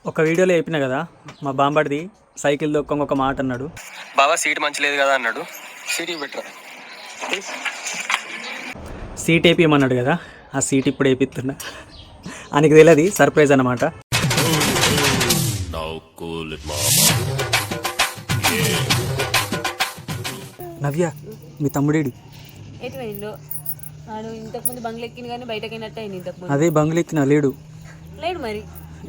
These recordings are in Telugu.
ఒక వీడియోలో చెప్పిన కదా మా బాంబడిది సైకిల్ దొక్కం ఒక మాట అన్నాడు. బాబా సీట్ మంచి లేదు కదా అన్నాడు. సీట్ బెటర్ సీట్ వేపియమన్నాడు కదా, ఆ సీట్ ఇప్పుడు వేపిస్తున్నా. ఆయనకి తెలియదు, సర్ప్రైజ్ అన్నమాట. నవ్య, మీ తమ్ముడేడి? ఇంతకుముందు బంగ్లా ఎక్కిన కానీ బయటకైనట్టు అయింది. ఇంతకుముందు అదే బంగ్లా ఎక్కిన లేడు లేడు మరి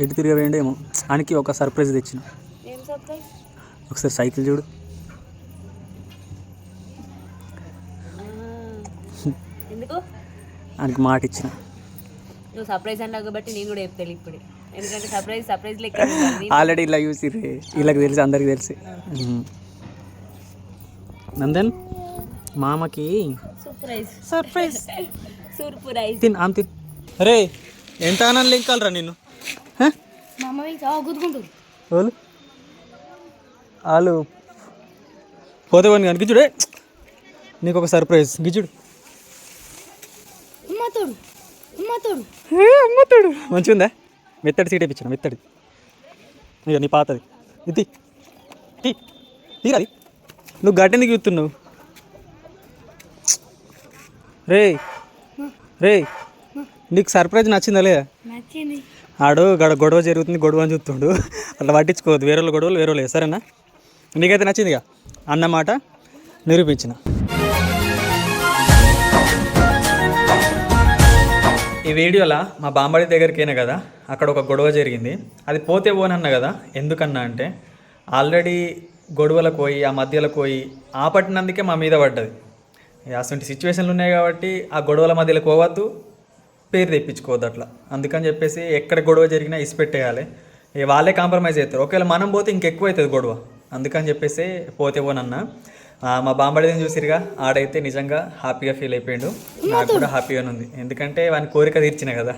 ఎటు తిరిగి వేయండేమో. ఆయనకి ఒక సర్ప్రైజ్ తెచ్చిన. ఏం సర్ప్రైజ్? ఒకసారి సైకిల్ చూడు. ఎందుకు? ఆయనకి మాట ఇచ్చిన. నువ్వు సర్ప్రైజ్ అన్నావు కాబట్టి నేను కూడా చెప్తాను ఇప్పుడు. ఎందుకంటే సర్ప్రైజ్ లెక్క ఆల్రెడీ ఇలా చూసిర్రే, వీళ్ళకి తెలిసి అందరికి తెలిసి. నందన్ మామకి సర్ప్రైజ్ సర్ప్రైజ్ తిన్ ఆమె తిన్. అరే ఎంత ఆనందం లింకాలరా నిన్ను. వాళ్ళు వాళ్ళు పోతే పోని కానీ గిచ్చుడే, నీకు ఒక సర్ప్రైజ్. గిచ్చుడు అమ్మతోడు మంచిగా ఉందా? మెత్తడి సీట్ వేయించిన, మెత్తడి. ఇక నీ పాతది ఇది తీరాది. నువ్వు గట్టెందుకు చూస్తున్నావు? రే నీకు సర్ప్రైజ్ నచ్చిందా లేదా? ఆడు గొడవ జరుగుతుంది, గొడవ అని చూస్తుండు. అట్లా పట్టించుకోవద్దు, వేరే వాళ్ళ గొడవలు వేరే వాళ్ళు. సరేనా? నీకైతే నచ్చిందిగా అన్నమాట నిరూపించిన. ఈ వీడియోలో మా బాంబడి దగ్గరికైనా కదా, అక్కడ ఒక గొడవ జరిగింది. అది పోతే పోనన్నా కదా. ఎందుకన్నా అంటే ఆల్రెడీ గొడవలకు పోయి ఆ మధ్యలోకి పోయి ఆపట్టినందుకే మా మీద పడ్డది. అటువంటి సిచ్యువేషన్లు ఉన్నాయి కాబట్టి ఆ గొడవల మధ్యలోకి పోవద్దు, పేరు తెప్పించుకోవద్దు అట్లా. అందుకని చెప్పేసి ఎక్కడ గొడవ జరిగినా ఇసిపెట్టేయాలి. వాళ్ళే కాంప్రమైజ్ అవుతారు. ఒకవేళ మనం పోతే ఇంకెక్కువ అవుతుంది గొడవ. అందుకని చెప్పేసి పోతే పోనన్నా. మా బాంబడిని చూసిరుగా, ఆడైతే నిజంగా హ్యాపీగా ఫీల్ అయిపోయాడు. నాకు కూడా హ్యాపీగానే ఉంది, ఎందుకంటే వాని కోరిక తీర్చిన కదా.